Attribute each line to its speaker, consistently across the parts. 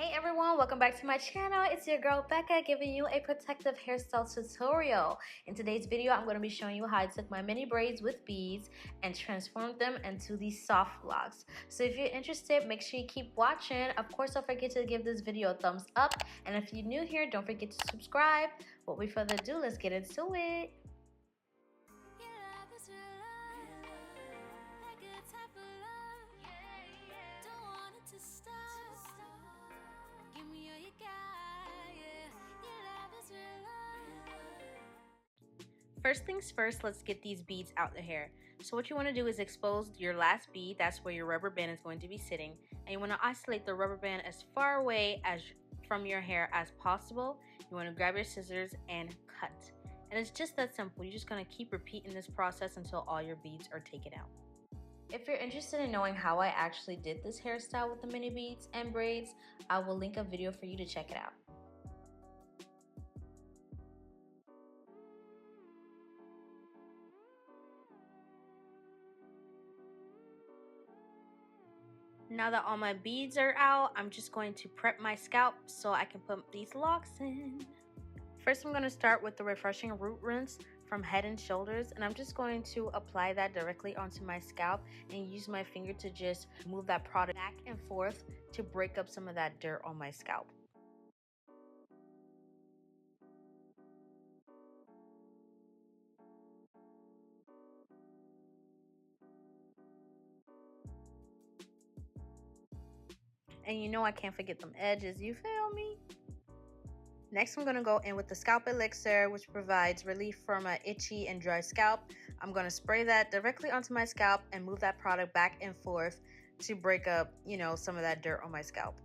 Speaker 1: Hey everyone, welcome back to my channel. It's your girl Becca giving you a protective hairstyle tutorial. In today's video, I'm going to be showing you how I took my mini braids with beads and transformed them into these soft locks. So if you're interested, make sure you keep watching. Of course, don't forget to give this video a thumbs up. And if you're new here, don't forget to subscribe. Without further ado, let's get into it. First things first, let's get these beads out the hair. So what you want to do is expose your last bead. That's where your rubber band is going to be sitting. And you want to isolate the rubber band as far away from your hair as possible. You want to grab your scissors and cut. And it's just that simple. You're just going to keep repeating this process until all your beads are taken out. If you're interested in knowing how I actually did this hairstyle with the mini beads and braids, I will link a video for you to check it out. Now that all my beads are out, I'm just going to prep my scalp so I can put these locks in. First, I'm going to start with the refreshing root rinse from Head and Shoulders, and I'm just going to apply that directly onto my scalp and use my finger to just move that product back and forth to break up some of that dirt on my scalp. And you know I can't forget them edges, you feel me? Next, I'm going to go in with the Scalp Elixir, which provides relief from an itchy and dry scalp. I'm going to spray that directly onto my scalp and move that product back and forth to break up, some of that dirt on my scalp.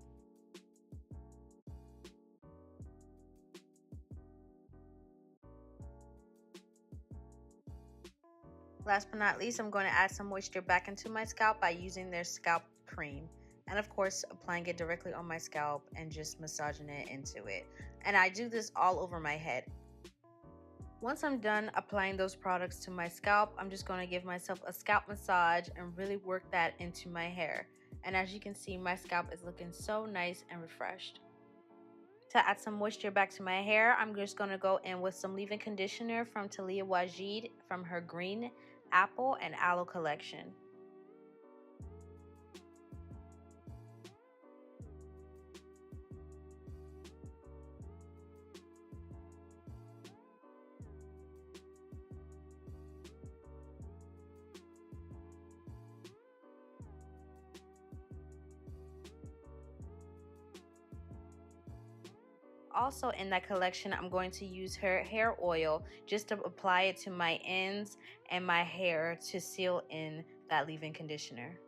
Speaker 1: Last but not least, I'm going to add some moisture back into my scalp by using their scalp cream. And of course, applying it directly on my scalp and just massaging it into it. And I do this all over my head. Once I'm done applying those products to my scalp, I'm just going to give myself a scalp massage and really work that into my hair. And as you can see, my scalp is looking so nice and refreshed. To add some moisture back to my hair, I'm just going to go in with some leave-in conditioner from Taaliah Wajid from her Green, Apple, and Aloe collection. Also in that collection, I'm going to use her hair oil just to apply it to my ends and my hair to seal in that leave-in conditioner.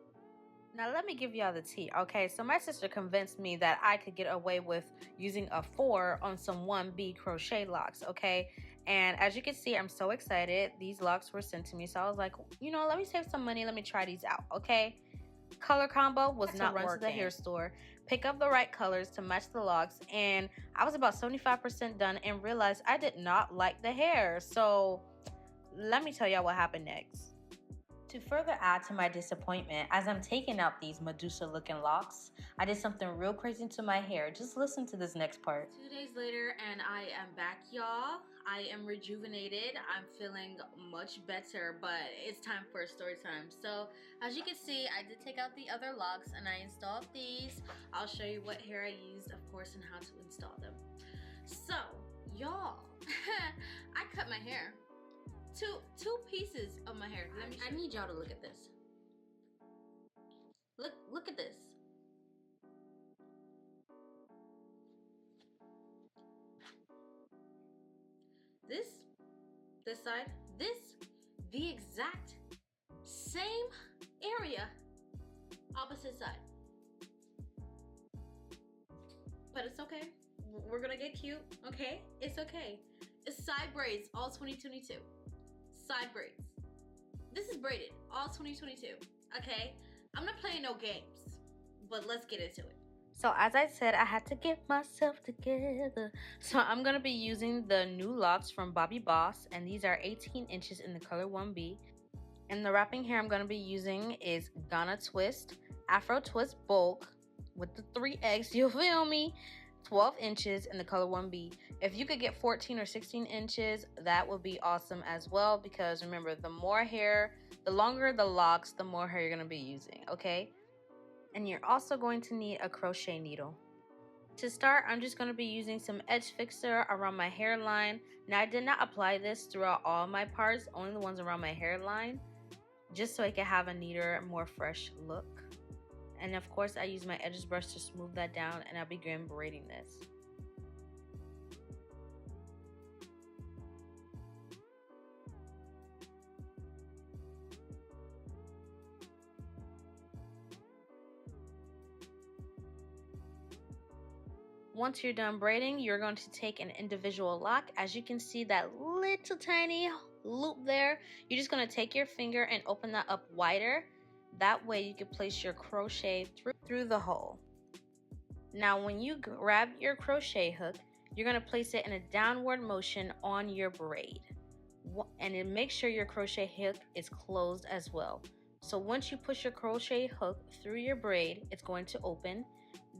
Speaker 1: Now let me give y'all the tea, okay? So my sister convinced me that I could get away with using a 4 on some 1 bead crochet locks, okay? And as you can see, I'm so excited. These locks were sent to me, so I was like, let me save some money. Let me try these out, okay? Color combo was not working. Run to the hair store, pick up the right colors to match the locks, and I was about 75% done and realized I did not like the hair. So let me tell y'all what happened next. To further add to my disappointment, as I'm taking out these Medusa looking locks, I did something real crazy to my hair. Just listen to this next part. 2 days later and I am back, y'all. I am rejuvenated. I'm feeling much better, but it's time for a story time. So as you can see, I did take out the other locks and I installed these. I'll show you what hair I used, of course, and how to install them. So y'all, I cut my hair. Two pieces of my hair. I need y'all to look at this. Look at this. This side, the exact same area, opposite side. But it's okay. We're gonna get cute, okay? It's okay. It's side braids, all 2022. Side braids. This is braided, all 2022, okay? I'm not playing no games, but let's get into it. So as I said, I had to get myself together. So I'm going to be using the new Locs from Bobbi Boss, and these are 18 inches in the color 1B. And the wrapping hair I'm going to be using is Ghana Twist, Afro Twist Bulk, with the 3X, you feel me? 12 inches in the color 1B. If you could get 14 or 16 inches, that would be awesome as well, because remember, the more hair, the longer the locks, the more hair you're going to be using, okay? And you're also going to need a crochet needle. To start, I'm just going to be using some edge fixer around my hairline. Now, I did not apply this throughout all my parts, only the ones around my hairline, just so I can have a neater, more fresh look. And of course, I use my edges brush to smooth that down, and I'll begin braiding this. Once you're done braiding, you're going to take an individual lock. As you can see, that little tiny loop there, you're just going to take your finger and open that up wider. That way you can place your crochet through the hole. Now when you grab your crochet hook, you're going to place it in a downward motion on your braid. And then make sure your crochet hook is closed as well. So once you push your crochet hook through your braid, it's going to open.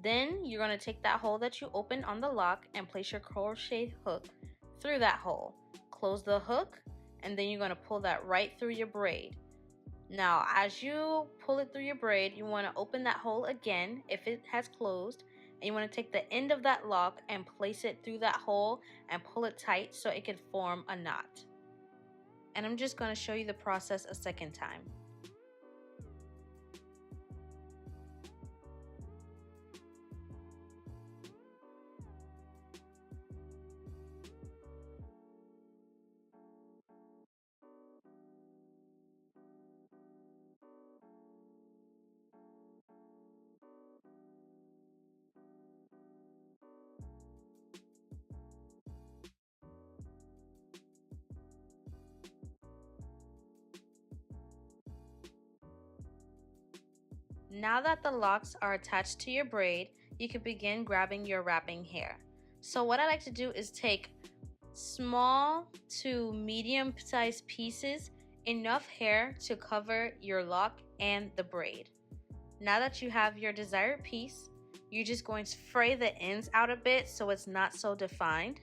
Speaker 1: Then you're going to take that hole that you opened on the lock and place your crochet hook through that hole. Close the hook, and then you're going to pull that right through your braid. Now, as you pull it through your braid, you want to open that hole again if it has closed, and you want to take the end of that lock and place it through that hole and pull it tight so it can form a knot. And I'm just going to show you the process a second time. Now that the locks are attached to your braid, you can begin grabbing your wrapping hair. So what I like to do is take small to medium sized pieces, enough hair to cover your lock and the braid. Now that you have your desired piece, you're just going to fray the ends out a bit so it's not so defined.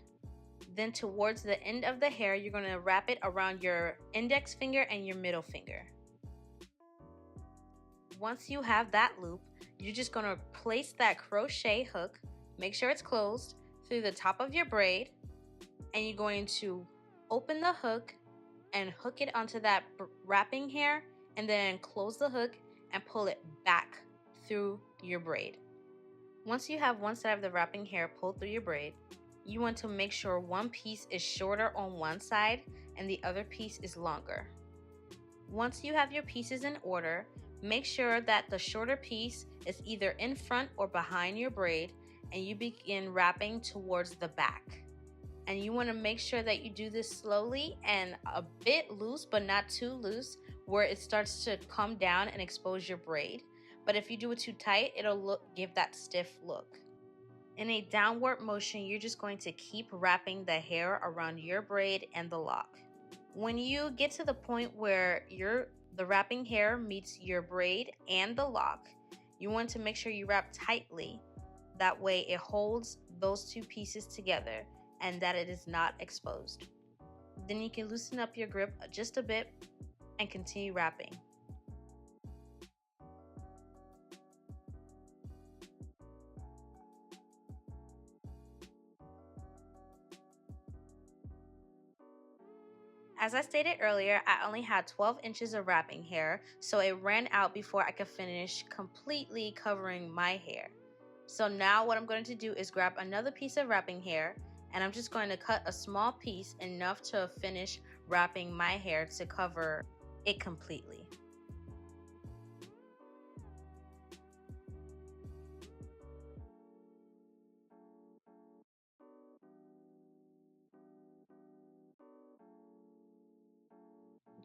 Speaker 1: Then towards the end of the hair, you're going to wrap it around your index finger and your middle finger. Once you have that loop, you're just going to place that crochet hook, make sure it's closed, through the top of your braid, and you're going to open the hook and hook it onto that wrapping hair, and then close the hook and pull it back through your braid. Once you have one side of the wrapping hair pulled through your braid, you want to make sure one piece is shorter on one side and the other piece is longer. Once you have your pieces in order, make sure that the shorter piece is either in front or behind your braid, and you begin wrapping towards the back. And you want to make sure that you do this slowly and a bit loose, but not too loose, where it starts to come down and expose your braid. But if you do it too tight, it'll give that stiff look. In a downward motion, you're just going to keep wrapping the hair around your braid and the lock. When you get to the point where the wrapping hair meets your braid and the lock, you want to make sure you wrap tightly. That way it holds those two pieces together and that it is not exposed. Then you can loosen up your grip just a bit and continue wrapping. As I stated earlier, I only had 12 inches of wrapping hair, so it ran out before I could finish completely covering my hair. So now what I'm going to do is grab another piece of wrapping hair, and I'm just going to cut a small piece enough to finish wrapping my hair to cover it completely.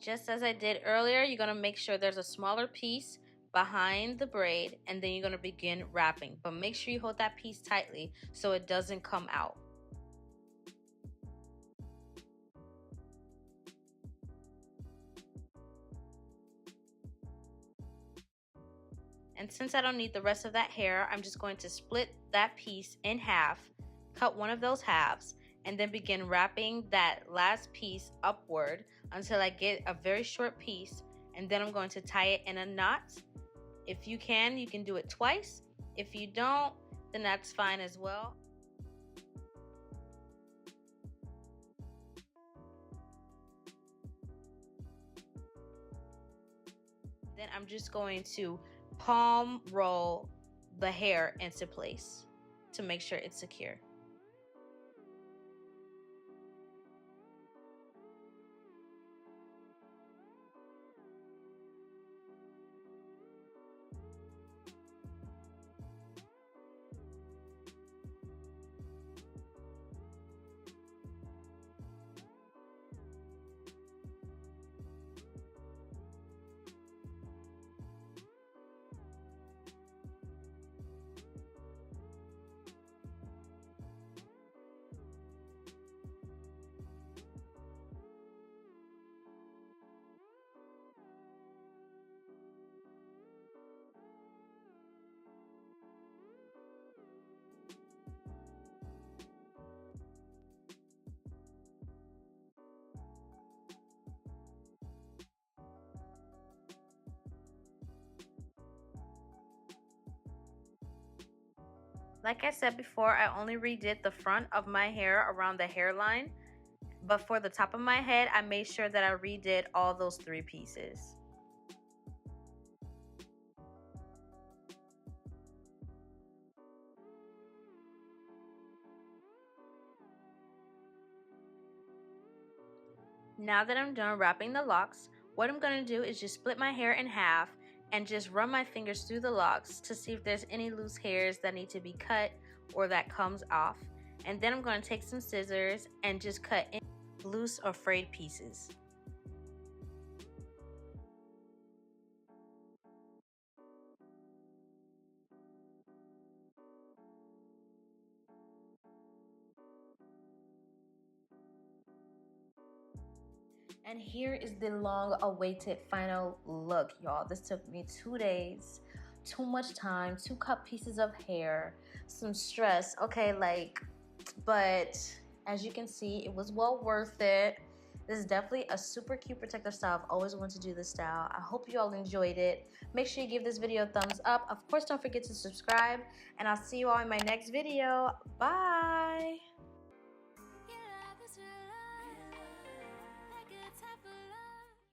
Speaker 1: Just as I did earlier, you're going to make sure there's a smaller piece behind the braid, and then you're going to begin wrapping. But make sure you hold that piece tightly so it doesn't come out. And since I don't need the rest of that hair, I'm just going to split that piece in half, cut one of those halves, and then begin wrapping that last piece upward until I get a very short piece, and then I'm going to tie it in a knot. If you can do it twice. If you don't, then that's fine as well. Then I'm just going to palm roll the hair into place to make sure it's secure. Like I said before, I only redid the front of my hair around the hairline, but for the top of my head, I made sure that I redid all those 3 pieces. Now that I'm done wrapping the locks, what I'm going to do is just split my hair in half and just run my fingers through the locks to see if there's any loose hairs that need to be cut or that comes off. And then I'm going to take some scissors and just cut in loose or frayed pieces. And here is the long-awaited final look, y'all. This took me 2 days, too much time, 2 cut pieces of hair, some stress, okay, but as you can see, it was well worth it. This is definitely a super cute protective style. I've always wanted to do this style. I hope you all enjoyed it. Make sure you give this video a thumbs up. Of course, don't forget to subscribe, and I'll see you all in my next video. Bye!